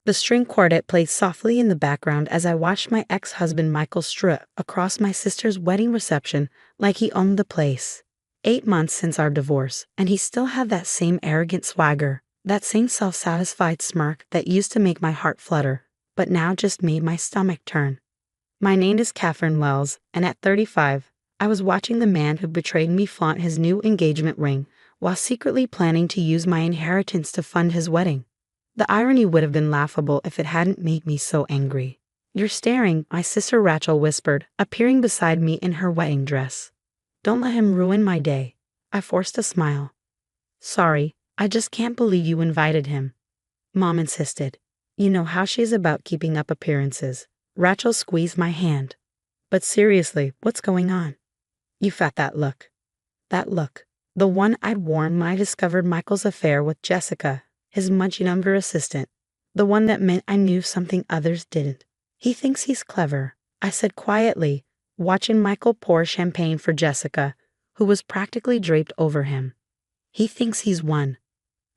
The string quartet played softly in the background as I watched my ex-husband Michael strut across my sister's wedding reception like he owned the place. 8 months since our divorce, and he still had that same arrogant swagger, that same self-satisfied smirk that used to make my heart flutter, but now just made my stomach turn. My name is Catherine Wells, and at 35, I was watching the man who betrayed me flaunt his new engagement ring while secretly planning to use my inheritance to fund his wedding. The irony would have been laughable if it hadn't made me so angry. "You're staring," my sister Rachel whispered, appearing beside me in her wedding dress. "Don't let him ruin my day." I forced a smile. "Sorry, I just can't believe you invited him." Mom insisted. "You know how she is about keeping up appearances." Rachel squeezed my hand. "But seriously, what's going on?" "You've got that look." That look. The one I'd worn when I discovered Michael's affair with Jessica, his much younger assistant. The one that meant I knew something others didn't. "He thinks he's clever," I said quietly, watching Michael pour champagne for Jessica, who was practically draped over him. "He thinks he's won."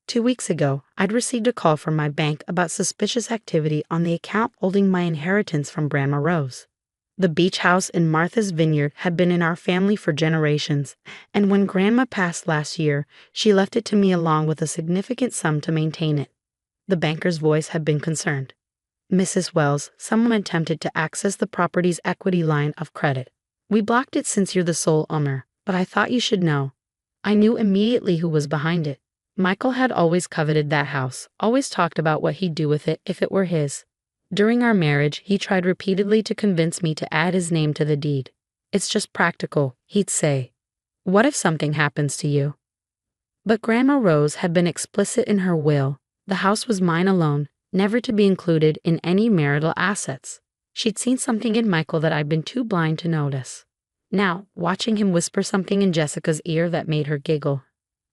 2 weeks ago, I'd received a call from my bank about suspicious activity on the account holding my inheritance from Grandma Rose. The beach house in Martha's Vineyard had been in our family for generations, and when Grandma passed last year, she left it to me along with a significant sum to maintain it. The banker's voice had been concerned. "Mrs. Wells, someone attempted to access the property's equity line of credit. We blocked it since you're the sole owner, but I thought you should know." I knew immediately who was behind it. Michael had always coveted that house, always talked about what he'd do with it if it were his. During our marriage, he tried repeatedly to convince me to add his name to the deed. "It's just practical," he'd say. "What if something happens to you?" But Grandma Rose had been explicit in her will. The house was mine alone, never to be included in any marital assets. She'd seen something in Michael that I'd been too blind to notice. Now, watching him whisper something in Jessica's ear that made her giggle,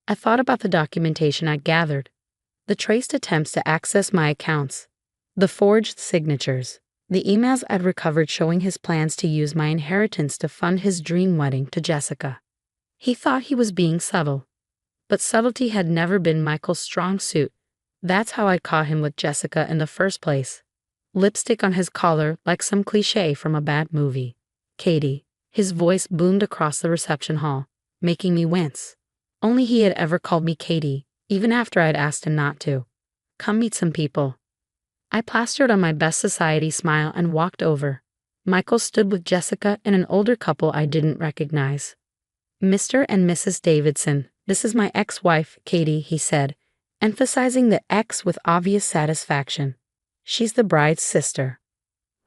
I thought about the documentation I'd gathered. The traced attempts to access my accounts. The forged signatures. The emails I'd recovered showing his plans to use my inheritance to fund his dream wedding to Jessica. He thought he was being subtle. But subtlety had never been Michael's strong suit. That's how I'd caught him with Jessica in the first place. Lipstick on his collar like some cliché from a bad movie. "Katie." His voice boomed across the reception hall, making me wince. Only he had ever called me Katie, even after I'd asked him not to. "Come meet some people." I plastered on my best society smile and walked over. Michael stood with Jessica and an older couple I didn't recognize. "Mr. and Mrs. Davidson, this is my ex-wife, Katie," he said, emphasizing the X with obvious satisfaction. "She's the bride's sister."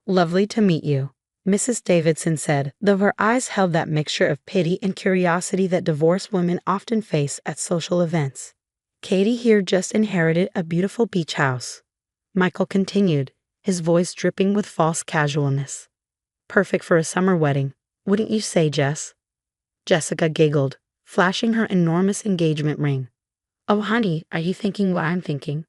"Lovely to meet you," Mrs. Davidson said, though her eyes held that mixture of pity and curiosity that divorced women often face at social events. "Katie here just inherited a beautiful beach house," Michael continued, his voice dripping with false casualness. "Perfect for a summer wedding, wouldn't you say, Jess?" Jessica giggled, flashing her enormous engagement ring. "Oh, honey, are you thinking what I'm thinking?"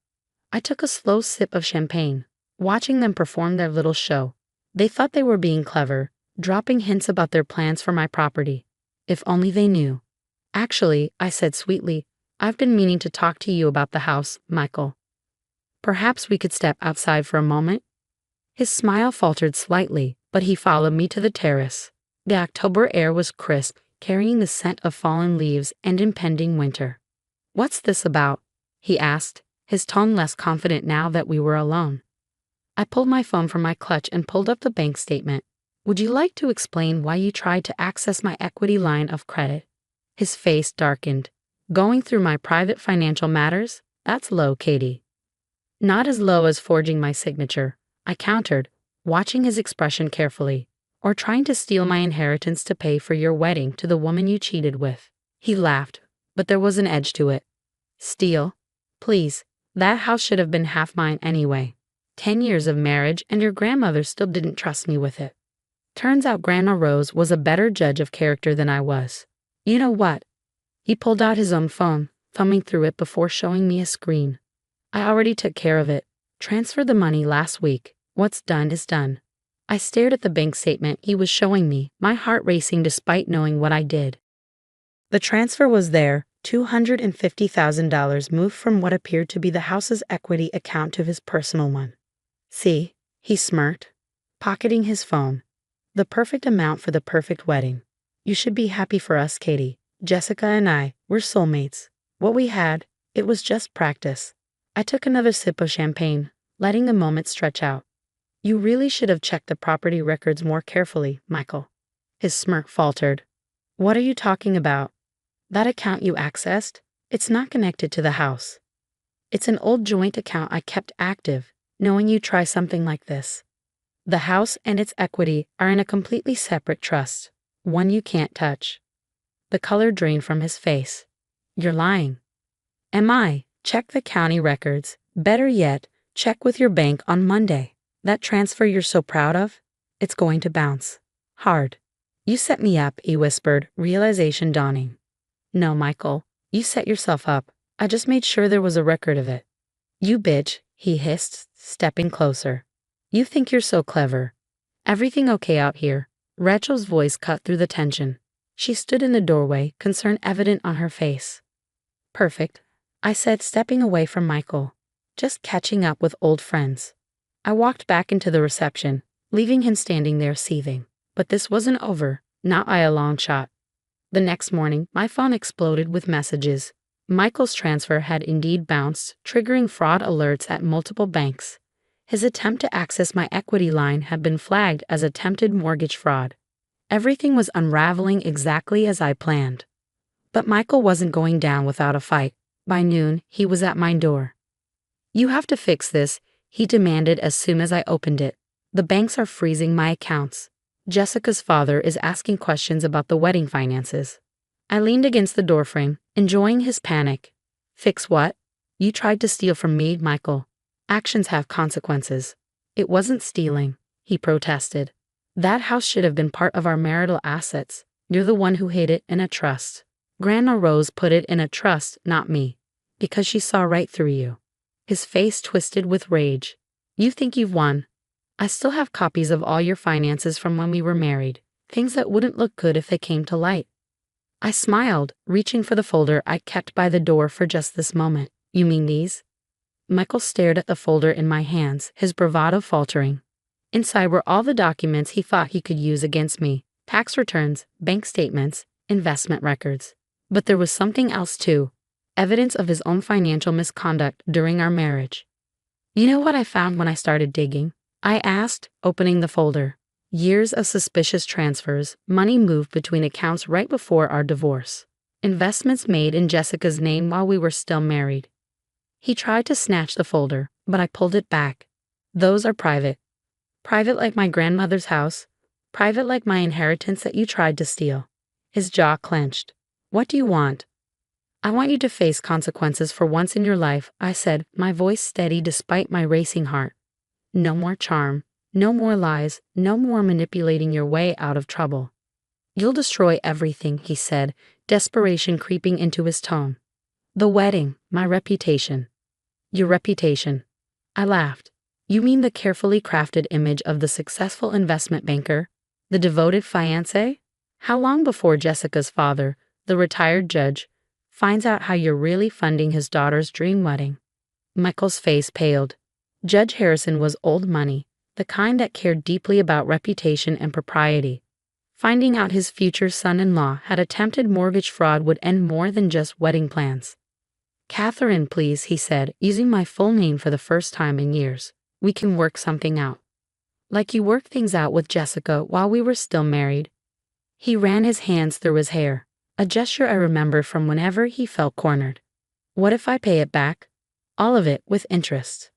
I took a slow sip of champagne, watching them perform their little show. They thought they were being clever, dropping hints about their plans for my property. If only they knew. "Actually," I said sweetly, "I've been meaning to talk to you about the house, Michael. Perhaps we could step outside for a moment?" His smile faltered slightly, but he followed me to the terrace. The October air was crisp, carrying the scent of fallen leaves and impending winter. "What's this about?" he asked, his tone less confident now that we were alone. I pulled my phone from my clutch and pulled up the bank statement. "Would you like to explain why you tried to access my equity line of credit?" His face darkened. "Going through my private financial matters? That's low, Katie." "Not as low as forging my signature," I countered, watching his expression carefully. "Or trying to steal my inheritance to pay for your wedding to the woman you cheated with." He laughed, but there was an edge to it. "Steal? Please, that house should have been half mine anyway. 10 years of marriage and your grandmother still didn't trust me with it." Turns out Grandma Rose was a better judge of character than I was. "You know what?" He pulled out his own phone, thumbing through it before showing me a screen. "I already took care of it. Transferred the money last week. What's done is done." I stared at the bank statement he was showing me, my heart racing despite knowing what I did. The transfer was there, $250,000 moved from what appeared to be the house's equity account to his personal one. See, he smirked, pocketing his phone. The perfect amount for the perfect wedding. You should be happy for us, Katie. Jessica and I, we're soulmates. What we had, it was just practice. I took another sip of champagne, letting the moment stretch out. You really should have checked the property records more carefully, Michael. His smirk faltered. What are you talking about? That account you accessed? It's not connected to the house. It's an old joint account I kept active, knowing you'd try something like this. The house and its equity are in a completely separate trust, one you can't touch. The color drained from his face. You're lying. Am I? Check the county records. Better yet, check with your bank on Monday. That transfer you're so proud of? It's going to bounce. Hard. You set me up, he whispered, realization dawning. No, Michael, you set yourself up. I just made sure there was a record of it. You bitch, he hissed, stepping closer. You think you're so clever. Everything okay out here? Rachel's voice cut through the tension. She stood in the doorway, concern evident on her face. Perfect, I said, stepping away from Michael. Just catching up with old friends. I walked back into the reception, leaving him standing there seething. But this wasn't over, not by a long shot. The next morning, my phone exploded with messages. Michael's transfer had indeed bounced, triggering fraud alerts at multiple banks. His attempt to access my equity line had been flagged as attempted mortgage fraud. Everything was unraveling exactly as I planned. But Michael wasn't going down without a fight. By noon, he was at my door. You have to fix this, he demanded as soon as I opened it. The banks are freezing my accounts. Jessica's father is asking questions about the wedding finances. I leaned against the doorframe, enjoying his panic. Fix what? You tried to steal from me, Michael. Actions have consequences. It wasn't stealing, he protested. That house should have been part of our marital assets. You're the one who hid it in a trust. Grandma Rose put it in a trust, not me, because she saw right through you. His face twisted with rage. You think you've won? I still have copies of all your finances from when we were married, things that wouldn't look good if they came to light. I smiled, reaching for the folder I kept by the door for just this moment. You mean these? Michael stared at the folder in my hands, his bravado faltering. Inside were all the documents he thought he could use against me: tax returns, bank statements, investment records. But there was something else too, evidence of his own financial misconduct during our marriage. You know what I found when I started digging? I asked, opening the folder. Years of suspicious transfers, money moved between accounts right before our divorce. Investments made in Jessica's name while we were still married. He tried to snatch the folder, but I pulled it back. Those are private. Private like my grandmother's house. Private like my inheritance that you tried to steal. His jaw clenched. What do you want? I want you to face consequences for once in your life, I said, my voice steady despite my racing heart. No more charm, no more lies, no more manipulating your way out of trouble. You'll destroy everything, he said, desperation creeping into his tone. The wedding, my reputation. Your reputation. I laughed. You mean the carefully crafted image of the successful investment banker, the devoted fiancé? How long before Jessica's father, the retired judge, finds out how you're really funding his daughter's dream wedding? Michael's face paled. Judge Harrison was old money, the kind that cared deeply about reputation and propriety. Finding out his future son-in-law had attempted mortgage fraud would end more than just wedding plans. Catherine, please, he said, using my full name for the first time in years. We can work something out. Like you worked things out with Jessica while we were still married. He ran his hands through his hair, a gesture I remembered from whenever he felt cornered. What if I pay it back? All of it, with interest.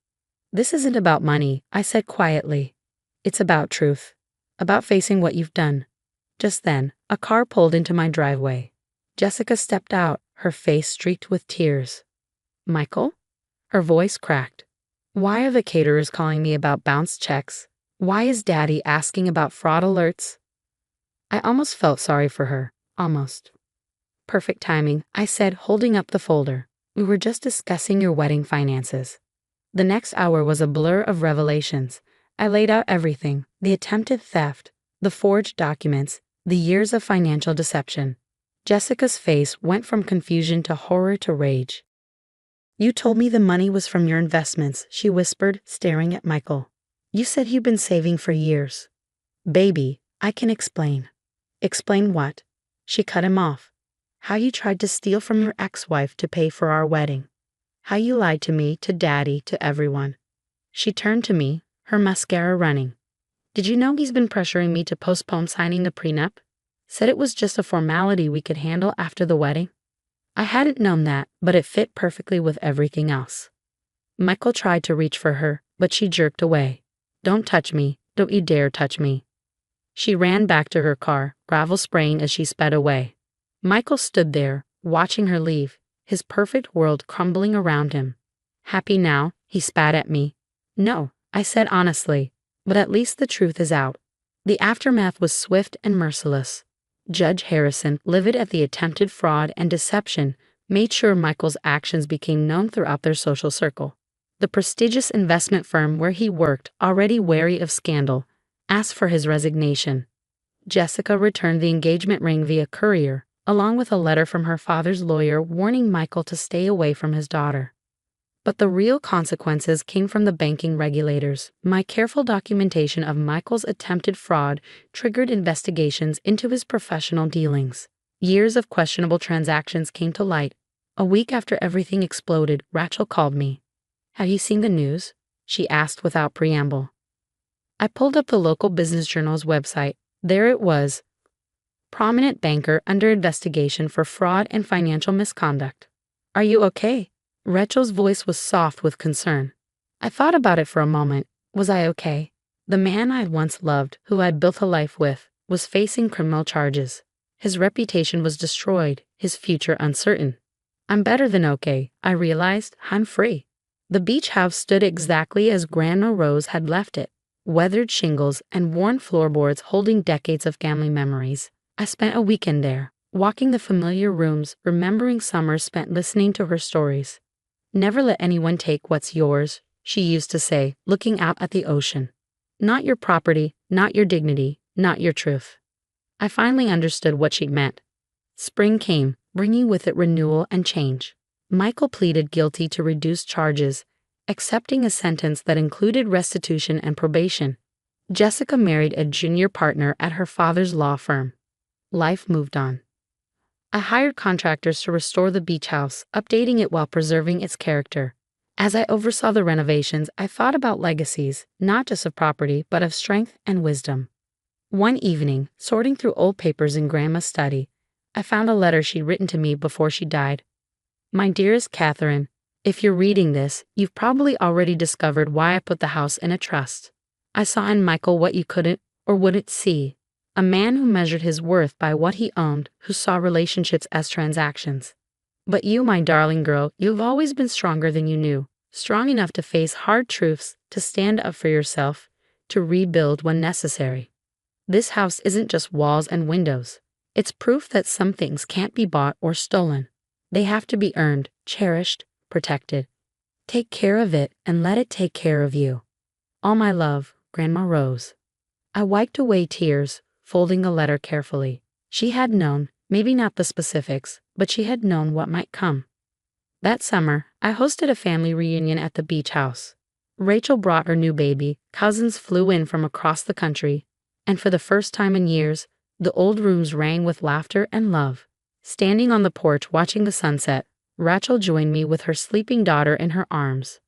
This isn't about money, I said quietly. It's about truth. About facing what you've done. Just then, a car pulled into my driveway. Jessica stepped out, her face streaked with tears. Michael? Her voice cracked. Why are the caterers calling me about bounced checks? Why is Daddy asking about fraud alerts? I almost felt sorry for her. Almost. Perfect timing, I said, holding up the folder. We were just discussing your wedding finances. The next hour was a blur of revelations. I laid out everything: the attempted theft, the forged documents, the years of financial deception. Jessica's face went from confusion to horror to rage. You told me the money was from your investments, she whispered, staring at Michael. You said you've been saving for years. Baby, I can explain. Explain what? She cut him off. How you tried to steal from your ex-wife to pay for our wedding. How you lied to me, to Daddy, to everyone. She turned to me, her mascara running. Did you know he's been pressuring me to postpone signing the prenup? Said it was just a formality we could handle after the wedding? I hadn't known that, but it fit perfectly with everything else. Michael tried to reach for her, but she jerked away. Don't touch me, don't you dare touch me. She ran back to her car, gravel spraying as she sped away. Michael stood there, watching her leave, his perfect world crumbling around him. Happy now, he spat at me. No, I said honestly, but at least the truth is out. The aftermath was swift and merciless. Judge Harrison, livid at the attempted fraud and deception, made sure Michael's actions became known throughout their social circle. The prestigious investment firm where he worked, already wary of scandal, asked for his resignation. Jessica returned the engagement ring via courier, along with a letter from her father's lawyer warning Michael to stay away from his daughter. But the real consequences came from the banking regulators. My careful documentation of Michael's attempted fraud triggered investigations into his professional dealings. Years of questionable transactions came to light. A week after everything exploded, Rachel called me. Have you seen the news? She asked without preamble. I pulled up the local business journal's website. There it was. Prominent banker under investigation for fraud and financial misconduct. Are you okay? Rachel's voice was soft with concern. I thought about it for a moment. Was I okay? The man I'd once loved, who I'd built a life with, was facing criminal charges. His reputation was destroyed, his future uncertain. I'm better than okay, I realized. I'm free. The beach house stood exactly as Grandma Rose had left it, weathered shingles and worn floorboards holding decades of family memories. I spent a weekend there, walking the familiar rooms, remembering summers spent listening to her stories. Never let anyone take what's yours, she used to say, looking out at the ocean. Not your property, not your dignity, not your truth. I finally understood what she meant. Spring came, bringing with it renewal and change. Michael pleaded guilty to reduced charges, accepting a sentence that included restitution and probation. Jessica married a junior partner at her father's law firm. Life moved on. I hired contractors to restore the beach house, updating it while preserving its character. As I oversaw the renovations, I thought about legacies, not just of property, but of strength and wisdom. One evening, sorting through old papers in Grandma's study, I found a letter she'd written to me before she died. My dearest Catherine, if you're reading this, you've probably already discovered why I put the house in a trust. I saw in Michael what you couldn't or wouldn't see. A man who measured his worth by what he owned, who saw relationships as transactions. But you, my darling girl, you've always been stronger than you knew, strong enough to face hard truths, to stand up for yourself, to rebuild when necessary. This house isn't just walls and windows. It's proof that some things can't be bought or stolen. They have to be earned, cherished, protected. Take care of it and let it take care of you. All my love, Grandma Rose. I wiped away tears, folding the letter carefully. She had known, maybe not the specifics, but she had known what might come. That summer, I hosted a family reunion at the beach house. Rachel brought her new baby, cousins flew in from across the country, and for the first time in years, the old rooms rang with laughter and love. Standing on the porch watching the sunset, Rachel joined me with her sleeping daughter in her arms.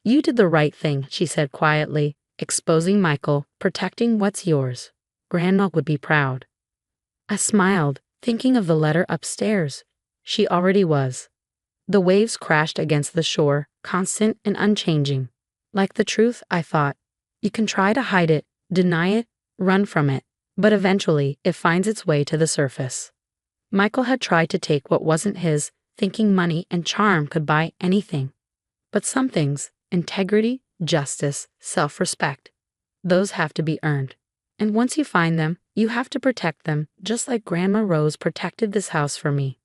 You did the right thing, she said quietly, exposing Michael, protecting what's yours. Grandma would be proud. I smiled, thinking of the letter upstairs. She already was. The waves crashed against the shore, constant and unchanging. Like the truth, I thought. You can try to hide it, deny it, run from it, but eventually it finds its way to the surface. Michael had tried to take what wasn't his, thinking money and charm could buy anything. But some things, integrity, justice, self-respect, those have to be earned. And once you find them, you have to protect them, just like Grandma Rose protected this house for me.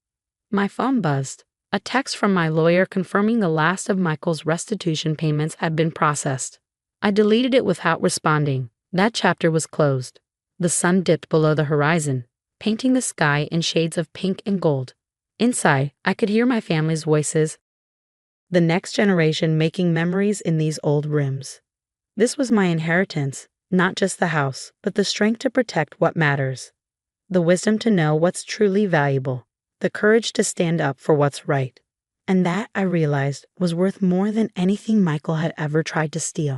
My phone buzzed. A text from my lawyer confirming the last of Michael's restitution payments had been processed. I deleted it without responding. That chapter was closed. The sun dipped below the horizon, painting the sky in shades of pink and gold. Inside, I could hear my family's voices, the next generation making memories in these old rooms. This was my inheritance, not just the house, but the strength to protect what matters, the wisdom to know what's truly valuable, the courage to stand up for what's right. And that, I realized, was worth more than anything Michael had ever tried to steal.